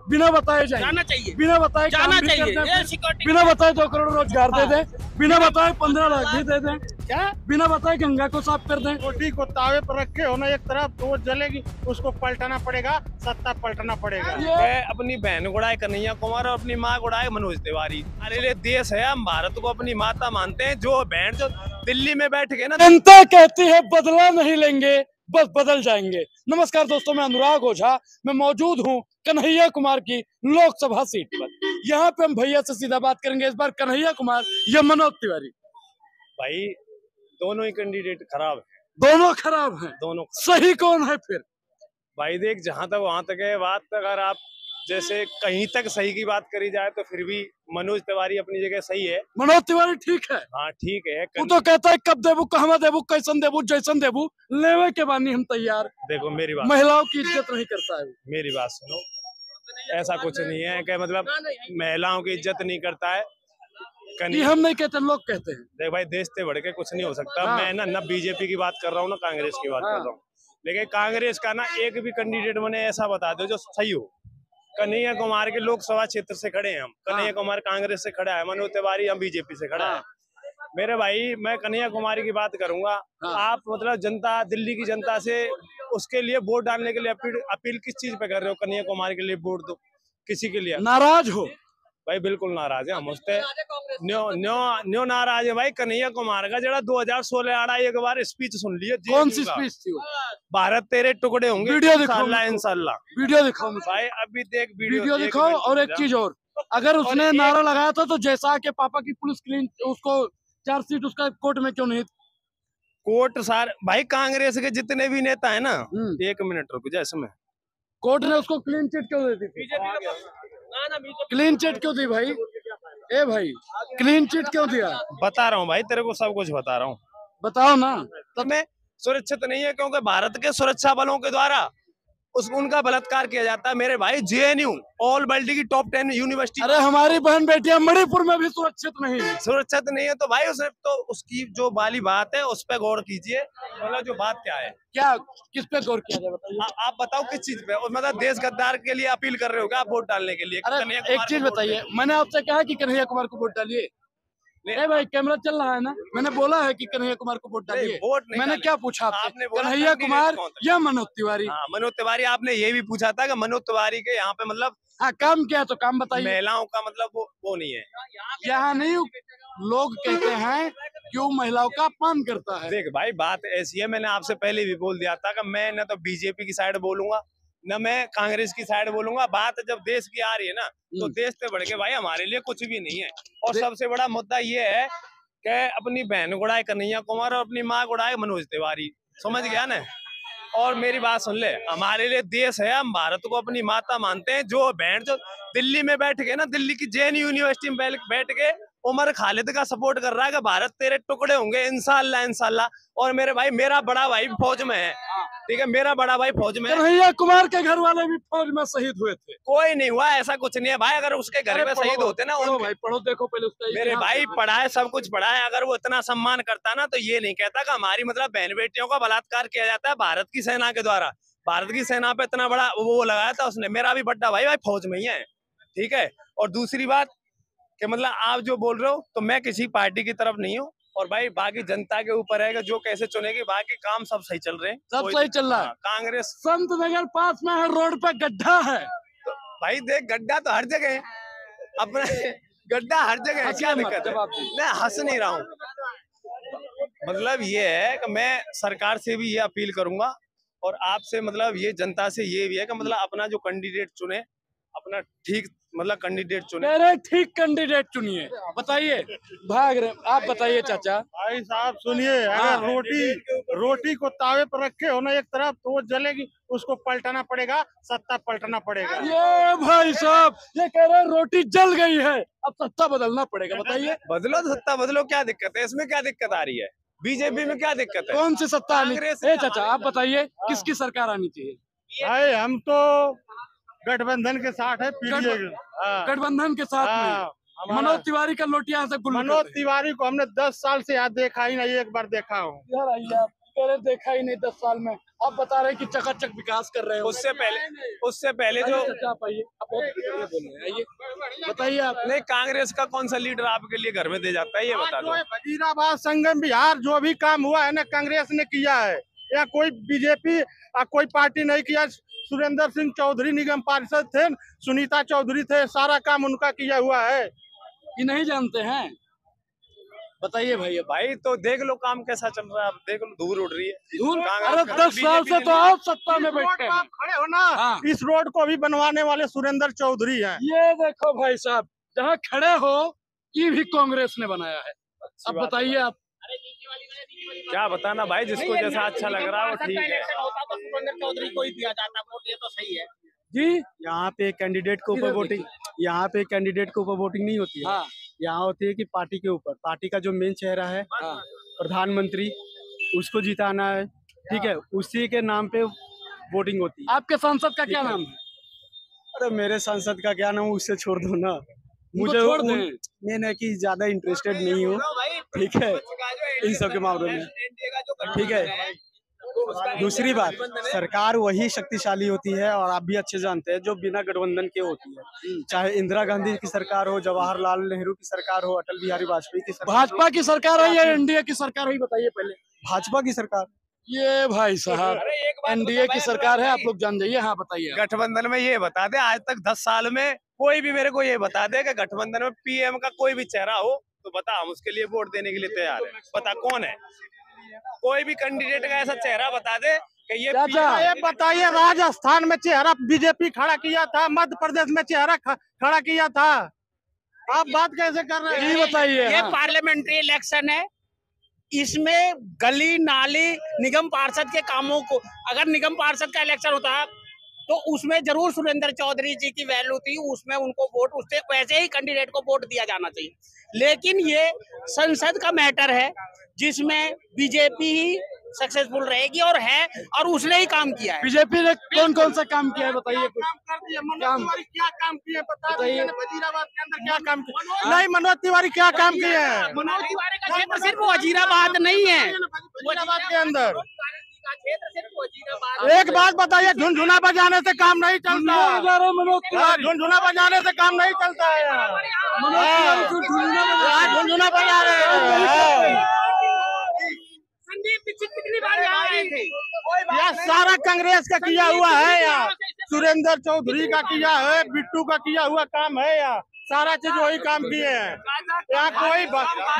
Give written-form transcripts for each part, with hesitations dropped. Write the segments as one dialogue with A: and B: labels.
A: बिना बताए
B: जाना चाहिए,
A: बिना बताए
B: जाना
A: काम भी
B: चाहिए।
A: कर दें,
B: ये सिक्योरिटी
A: बिना बताए 2 करोड़ रोजगार दे दें, बिना बताए 15 लाख भी दे दें,
C: क्या
A: बिना बताए गंगा को साफ कर दें।
C: रोटी को तावे पर रखे हो ना एक तरफ तो वो जलेगी, उसको पलटाना पड़ेगा, सत्ता पलटना पड़ेगा।
D: मैं अपनी बहन गुड़ाए कन्हैया कुमार और अपनी माँ गुड़ाए मनोज तिवारी। हमारे लिए देश है, हम भारत को अपनी माता मानते हैं। जो बहन जो दिल्ली में बैठ के ना
A: जनता कहती है बदला नहीं लेंगे, बस बदल जाएंगे। नमस्कार दोस्तों, मैं अनुराग ओझा, मैं मौजूद हूँ कन्हैया कुमार की लोकसभा सीट पर। यहाँ पे हम भैया से सीधा बात करेंगे, इस बार कन्हैया कुमार या मनोज तिवारी।
D: भाई दोनों ही कैंडिडेट खराब है,
A: दोनों खराब हैं,
D: दोनों।
A: सही कौन है फिर?
D: भाई देख, जहां तक वहां तक है बात, अगर आप जैसे कहीं तक सही की बात करी जाए तो फिर भी मनोज तिवारी अपनी जगह सही है।
A: मनोज तिवारी ठीक है,
D: हाँ ठीक है।
A: वो तो कहता है कब देबू, कहवा देबू, कैसन देबू, जैसन देबू, लेवे के बानी हम तैयार।
D: देखो मेरी बात,
A: महिलाओं की इज्जत नहीं करता है।
D: मेरी बात सुनो, ऐसा कुछ नहीं है कि मतलब महिलाओं की इज्जत नहीं करता है।
A: ये हम नहीं कहते, लोग कहते हैं।
D: देख भाई, देश से बढ़ के कुछ नहीं हो सकता।
A: हाँ।
D: मैं ना बीजेपी की बात कर रहा हूँ ना कांग्रेस की बात
A: हाँ।
D: कर रहा हूँ, लेकिन कांग्रेस का ना एक भी कैंडिडेट मैंने ऐसा बता दो जो सही हो। कन्हैया कुमार के लोकसभा क्षेत्र से खड़े हैं हम, कन्हैया कुमार कांग्रेस से खड़ा है, मनोज तिवारी हम बीजेपी से खड़ा है। मेरे भाई, मैं कन्हैया कुमारी की बात करूंगा। आप मतलब जनता, दिल्ली की जनता से उसके लिए वोट डालने के लिए अपील किस चीज पे कर रहे हो? कन्हैया कुमारी के लिए वोट दो, किसी के लिए
A: नाराज हो?
D: भाई बिल्कुल नाराज है हम उससे, न्यो नाराज है भाई। कन्हैया कुमार का जरा 2016 आड़ा एक बार स्पीच सुन लिया।
A: कौन सी स्पीच थी वो?
D: भारत तेरे टुकड़े होंगे,
A: वीडियो दिखाओ,
D: इंशाल्लाह।
A: वीडियो दिखाओ मुझे।
D: भाई अभी देख
A: वीडियो दिखाओ। और एक चीज और, अगर उसने नारा लगाया था तो जैसा के पापा की पुलिस क्लीन, उसको चार्जशीट उसका कोर्ट में क्यों नहीं?
D: कोर्ट सार भाई, कांग्रेस के जितने भी नेता है ना, 1 मिनट रुक जा, इसमें
A: कोर्ट ने उसको क्लीन चिट क्यों दी थी? क्लीन चिट क्यों दी भाई? ए भाई, क्लीन चिट क्यों दिया?
D: बता रहा हूँ भाई, तेरे को सब कुछ बता रहा हूँ।
A: बताओ ना।
D: तो मैं सुरक्षित नहीं है क्योंकि भारत के सुरक्षा बलों के द्वारा उनका बलात्कार किया जाता है। मेरे भाई, जेएनयू ऑल वर्ल्ड की टॉप 10 यूनिवर्सिटी।
A: अरे हमारी बहन बेटियां मणिपुर में भी सुरक्षित नहीं है।
D: सुरक्षित नहीं है तो भाई उसे तो उसकी जो वाली बात है उस पर गौर कीजिए। मतलब जो बात क्या है,
A: क्या किस पे गौर किया जाए बताइए?
D: आप बताओ किस चीज पे? और मतलब देश गद्दार के लिए अपील कर रहे हो क्या आप वोट डालने के लिए?
A: अरे एक चीज बताइए, मैंने आपसे कहा कि कन्हैया कुमार को वोट डालिए। नहीं भाई, कैमरा चल रहा है ना, मैंने बोला है कि कन्हैया कुमार को वोट डालिए। मैंने क्या पूछा आपने? कन्हैया कुमार या मनोज तिवारी?
D: हाँ, मनोज तिवारी। आपने ये भी पूछा था कि मनोज तिवारी के यहाँ पे मतलब
A: हाँ काम क्या, तो काम बताइए।
D: महिलाओं का मतलब वो नहीं है
A: यहाँ नहीं, लोग कहते हैं कि वो महिलाओं का अपमान करता है।
D: देख भाई, बात ऐसी है, मैंने आपसे पहले भी बोल दिया था कि मैं न तो बीजेपी की साइड बोलूंगा न मैं कांग्रेस की साइड बोलूंगा। बात जब देश की आ रही है ना, तो देश से बढ़ के भाई हमारे लिए कुछ भी नहीं है। और सबसे बड़ा मुद्दा ये है कि अपनी बहन गुड़ाए कन्हैया कुमार और अपनी माँ गुड़ाए मनोज तिवारी। समझ गया ना? और मेरी बात सुन ले, हमारे लिए देश है, हम भारत को अपनी माता मानते हैं। जो बहन जो दिल्ली में बैठ के ना, दिल्ली की जेएनयू यूनिवर्सिटी में बैठ के उमर खालिद का सपोर्ट कर रहा है कि भारत तेरे टुकड़े होंगे, इंशाल्लाह इंशाल्लाह। और मेरे भाई, मेरा बड़ा भाई फौज में है, ठीक है, मेरा बड़ा भाई फौज में है।
A: कन्हैया कुमार के घर वाले भी फौज में शहीद हुए थे।
D: कोई नहीं हुआ, ऐसा कुछ नहीं है भाई। अगर उसके घर में शहीद होते ना,
A: पढ़ो भाई, पढ़ो, देखो पहले उसका।
D: मेरे भाई पढ़ा है, सब कुछ पढ़ा है। अगर वो इतना सम्मान करता ना, तो ये नहीं कहता कि हमारी मतलब बहन बेटियों का बलात्कार किया जाता है भारत की सेना के द्वारा। भारत की सेना पे इतना बड़ा वो लगाया था उसने। मेरा भी बड़ा भाई फौज में ही है, ठीक है। और दूसरी बात कि मतलब आप जो बोल रहे हो, तो मैं किसी पार्टी की तरफ नहीं हूँ। और भाई बाकी जनता के ऊपर है कि जो कैसे चुनेगी। बाकी काम सब सही चल रहे हैं,
A: सब सही चल रहा है।
D: कांग्रेस
A: संत नगर पास में है, रोड पे गड्ढा है।
D: तो भाई देख, गड्ढा तो हर जगह है अपना, गड्ढा हर जगह है। क्या दिक्कत है? मैं हंस नहीं रहा हूँ। मतलब ये है कि मैं सरकार से भी ये अपील करूंगा और आपसे मतलब ये जनता से ये भी है कि मतलब अपना जो कैंडिडेट चुने, अपना ठीक मतलब कैंडिडेट चुने।
A: अरे ठीक कैंडिडेट चुनिए। बताइए, भाग रहे आप, बताइए चाचा।
C: भाई साहब सुनिए, अगर रोटी को तावे पर रखे हो ना एक तरफ तो वो जलेगी, उसको पलटाना पड़ेगा, सत्ता पलटना पड़ेगा।
A: ये भाई साहब ये कह रहे हैं रोटी जल गई है, अब सत्ता बदलना पड़ेगा। बताइए।
D: बदलो तो सत्ता बदलो, क्या दिक्कत है इसमें? क्या दिक्कत आ रही है? बीजेपी में क्या दिक्कत है?
A: कौन सी सत्ता आनी? ए चाचा आप बताइए, किसकी सरकार आनी चाहिए?
C: भाई हम तो गठबंधन के साथ है, पीडीए
A: गठबंधन के साथ में। मनोज तिवारी का लोटिया से गुल।
C: मनोज तिवारी को हमने 10 साल से याद देखा ही नहीं, एक बार देखा हूँ।
A: पहले देखा ही नहीं 10 साल में। आप बता रहे हैं कि चकाचक विकास कर रहे हो।
D: उससे पहले जो
A: आप आइए, आप बहुत बोल रहे हैं, आइए बताइए आप।
D: नहीं, कांग्रेस का कौन सा लीडर आपके लिए घर में दे जाता है, ये बता दो।
C: वजीराबाद, संगम, बिहार जो भी काम हुआ है ना कांग्रेस ने किया है, या कोई बीजेपी कोई पार्टी नहीं किया। सुरेंद्र सिंह चौधरी निगम पार्षद थे, सुनीता चौधरी थे, सारा काम उनका किया हुआ है।
A: ये नहीं जानते हैं? बताइए भाई।
D: भाई तो देख लो काम कैसा चल रहा है, आप देख लो धूल उड़ रही है।
A: धूल,
D: कांग्रेस
A: अरे
D: का
A: 10 साल से तो आप सत्ता में
C: इस रोड
A: बैठे
C: पे
A: हैं।
C: आप खड़े हो ना,
A: हाँ।
C: इस रोड को भी बनवाने वाले सुरेंद्र चौधरी हैं।
A: ये देखो भाई साहब, जहाँ खड़े हो ये भी कांग्रेस ने बनाया है। अब बताइए आप।
D: क्या बताना भाई, जिसको जैसा अच्छा लग रहा है वो ठीक है।
B: सुरेंद्र चौधरी को ही दिया जाता वोट, ये तो सही है
A: जी।
E: यहाँ पे कैंडिडेट के ऊपर वोटिंग, यहाँ पे कैंडिडेट के ऊपर वोटिंग नहीं होती है।
A: हाँ।
E: यहाँ होती है कि पार्टी के ऊपर, पार्टी का जो मेन चेहरा है,
A: हाँ।
E: प्रधानमंत्री, उसको जिताना है, ठीक है, उसी के नाम पे वोटिंग होती है।
A: आपके सांसद का क्या नाम है?
E: अरे मेरे सांसद का क्या नाम, उससे छोड़ दो ना, मुझे
A: छोड़ दें।
E: मैं है कि ज्यादा इंटरेस्टेड नहीं हूँ, ठीक है, इन सब के मामलों में, ठीक है। दूसरी बात, सरकार वही शक्तिशाली होती है और आप भी अच्छे जानते हैं जो बिना गठबंधन के होती है। चाहे इंदिरा गांधी की सरकार हो, जवाहरलाल नेहरू की सरकार हो, अटल बिहारी वाजपेयी की सरकार,
A: भाजपा की सरकार है या एनडीए की सरकार है, बताइए पहले।
E: भाजपा की सरकार।
A: ये भाई साहब एनडीए की सरकार है, आप लोग जान जाइए। हाँ बताइए।
D: गठबंधन में ये बता दे, आज तक 10 साल में कोई भी मेरे को ये बता दे कि गठबंधन में पीएम का कोई भी चेहरा हो तो बता, हम उसके लिए वोट देने के लिए तैयार है। बता कौन है, कोई भी कैंडिडेट का ऐसा चेहरा बता दे कि ये
C: ये बताइए, राजस्थान में चेहरा बीजेपी खड़ा किया था, मध्य प्रदेश में चेहरा खड़ा किया था, आप बात कैसे कर रहे हैं?
A: ये बताइए।
B: ये
A: हाँ।
B: पार्लियामेंट्री इलेक्शन है, इसमें गली नाली निगम पार्षद के कामों को, अगर निगम पार्षद का इलेक्शन होता तो उसमें जरूर सुरेंद्र चौधरी जी की वैल्यू थी, उसमें उनको वोट, उससे वैसे ही कैंडिडेट को वोट दिया जाना चाहिए। लेकिन ये संसद का मैटर है जिसमें बीजेपी ही सक्सेसफुल रहेगी और है, और उसने ही काम किया है।
A: बीजेपी ने कौन कौन सा काम किया है बताइए कुछ।
C: काम कर दिया, मनोज तिवारी क्या काम किए बता
A: बताइए।
C: दीजिए, वजीराबाद के अंदर क्या काम किया? नहीं, मनोज तिवारी क्या काम किए हैं?
B: मनोज तिवारी का क्षेत्र सिर्फ वजीराबाद नहीं है,
C: वजीराबाद के अंदर
B: का क्षेत्र सिर्फ वजीराबाद।
C: एक बात बताइए, झुनझुना बजाने से काम नहीं चलता। हाँ, झुनझुना बजाने से काम नहीं चलता है। झुनझुना बजा रहे हैं।
B: संदीप दीक्षित कितनी बार यहाँ आए थे?
C: यह सारा कांग्रेस का किया हुआ है यार, सुरेंद्र चौधरी का किया है, बिट्टू का किया हुआ काम है यार, सारा चीज वही काम किए हैं। यहाँ कोई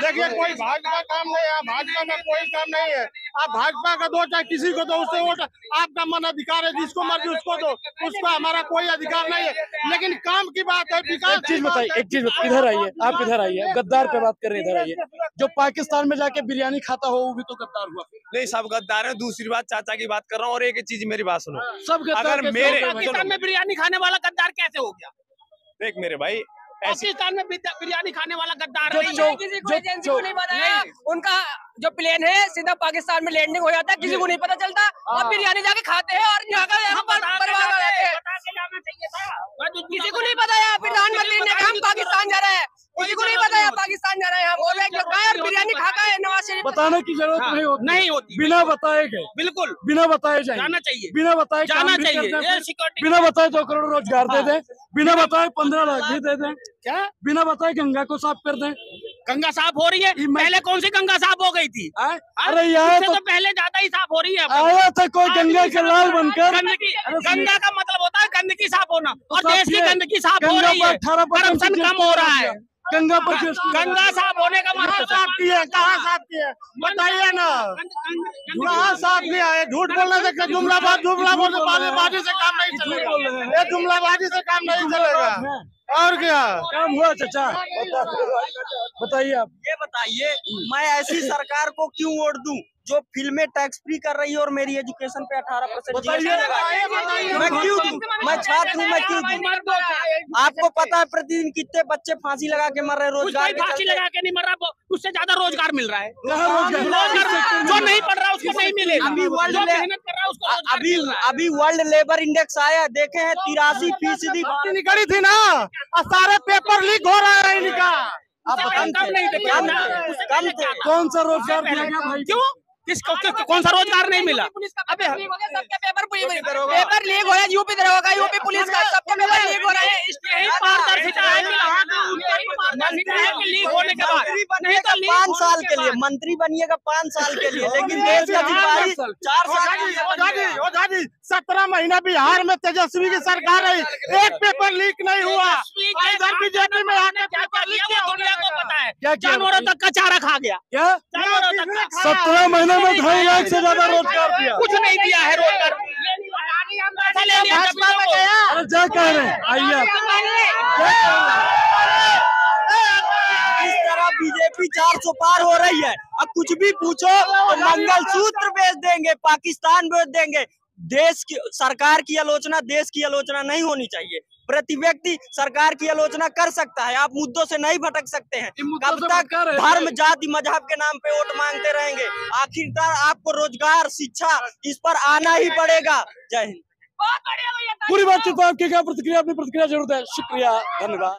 C: देखिए, कोई भाजपा काम नहीं है, भाजपा का कोई काम नहीं है। आप भाजपा का दो, चाहे किसी को दो, उससे वोट आपका मन अधिकार है, जिसको मर्जी उसको दो, उसका हमारा कोई अधिकार नहीं है। लेकिन काम की बात है, विकास।
A: एक चीज बताइए, एक चीज इधर आइए, आप इधर आइए। गद्दार पे बात कर रहे हैं, इधर आइए। जो पाकिस्तान में जाके बिरयानी खाता हो वो भी तो गद्दार हुआ।
D: नहीं, सब गद्दार है। दूसरी बात चाचा की बात कर रहा हूँ, और एक चीज मेरी बात सुनो।
A: सब गद्दार
D: अगर
A: कैसे
D: मेरे
A: हो गए भाई?
B: पाकिस्तान में बिरयानी खाने वाला गद्दार कैसे हो गया?
D: देख मेरे भाई,
B: पाकिस्तान में बिरयानी खाने वाला गद्दार
A: जो-
B: नहीं
A: जो-
B: है।
F: किसी को एजेंसी को नहीं बताया, उनका जो प्लेन है सीधा पाकिस्तान में लैंडिंग हो जाता है, किसी को नहीं पता चलता, और बिरयानी जाके खाते हैं और यहाँ पर परिवार में रहते हैं।
B: बता के जाना चाहिए था।
F: किसी को नहीं बताया, प्रधानमंत्री ने कहा हम पाकिस्तान जा रहे हैं, किसी को नहीं बताया पाकिस्तान जा रहे हैं, हम बोल रहे हैं और बिरयानी खाता है नवाज शरीफ।
A: बताने की जरूरत नहीं होती,
B: नहीं होती,
A: बिना बताए गए,
B: बिल्कुल
A: बिना बताए जाए,
B: जाना चाहिए,
A: बिना बताए
B: जाना
A: काम भी
B: चाहिए।
A: कर दें,
B: ये सिक्योरिटी
A: बिना बताए 2 करोड़ रोजगार दे दें, बिना बताए 15 लाख भी दे दें,
B: क्या
A: बिना बताए गंगा को साफ कर दें।
B: गंगा साफ हो रही है? पहले कौन सी गंगा साफ हो गई थी?
A: अरे यार
B: इससे तो पहले ज्यादा ही साफ हो रही है।
A: आया था कोई गंगा के लाल बनकर।
B: गंदगी, गंगा का मतलब होता है गंदगी साफ होना, और
A: साफ
B: देश की
A: किए।
B: गंदगी साफ हो
A: गंगा
B: रही
A: पर
B: है,
A: 18%
B: करप्शन कम हो रहा है।
A: गंगा पर
B: गंगा साफ होने का मतलब
C: साफ किए, कहाँ साफ किए बताइए ना, कहाँ साफ किया है? झूठ बोलने से, जुमलाबाजी से काम नहीं चलेगा, ये जुमलाबाजी से काम नहीं चलेगा। और क्या
A: काम हुआ चाचा? बताइए आप।
G: ये बताइए, मैं ऐसी सरकार को क्यों वोट दूं जो फिल्में टैक्स फ्री कर रही है और मेरी एजुकेशन पे 18% मैं क्यों दूं? मैं छात्र हूँ, मैं क्यों दूं? आपको पता है प्रतिदिन कितने बच्चे फांसी लगा के मर रहे हैं रोजगार के
B: फांसी
G: चलते?
B: लगा के नहीं मर रहा, उससे ज्यादा रोजगार मिल रहा है।
A: रोजगार?
B: जो नहीं पढ़ रहा उसको नहीं मिलेगा,
G: अभी वर्ल्ड
B: जो मेहनत कर रहा है उसको रोजगार
G: अभी
B: मिल रहा है।
G: अभी वर्ल्ड लेबर इंडेक्स आया, देखे हैं 83%
C: निकली थी ना, और सारे पेपर लीक हो रहा है इनका।
B: आप कम नहीं थे,
G: कम थे।
A: कौन सा रोजगार दिया गया भाई?
B: क्यों? कौन सा रोजगार नहीं मिला?
F: अबे सबके पेपर लीक हो रहा है, यूपी दरोगा का, यूपी पुलिस का, सबके पेपर लीक हो रहे हैं।
B: यही पारदर्शिता है कि यहाँ का उनकी पारदर्शिता है कि लीक होने के बाद नहीं तो
G: 5 साल के लिए मंत्री बनिएगा, 5 साल के लिए, लेकिन देश का सिपाही 4 साल।
C: 17 महीना बिहार में तेजस्वी की सरकार है, एक पेपर लीक नहीं हुआ। इधर बीजेपी में आके पेपर लीक
B: क्या दुनिया को पता है,
A: क्या
B: जानवरों तक का चारा खा गया,
A: क्या
B: जानवरों तक का
A: 17 महीने में 2.5 लाख से ज्यादा रोजगार दिया।
B: कुछ नहीं दिया है रोजगार।
C: भाजपा में गया।
A: अरे क्या कह रहे हैं, आइए आप।
G: इस तरह बीजेपी 400 पार हो रही है। अब कुछ भी पूछो तो मंगलसूत्र बेच देंगे, पाकिस्तान बेच देंगे। देश की सरकार की आलोचना देश की आलोचना नहीं होनी चाहिए। प्रति व्यक्ति सरकार की आलोचना कर सकता है, आप मुद्दों से नहीं भटक सकते हैं। कब तक धर्म जाति मजहब के नाम पे वोट मांगते रहेंगे? आखिरकार आपको रोजगार शिक्षा इस पर आना ही पड़ेगा। जय हिंद।
A: पूरी बातचीत पर आपकी क्या प्रतिक्रिया, अपनी प्रतिक्रिया जरूर दें। शुक्रिया, धन्यवाद।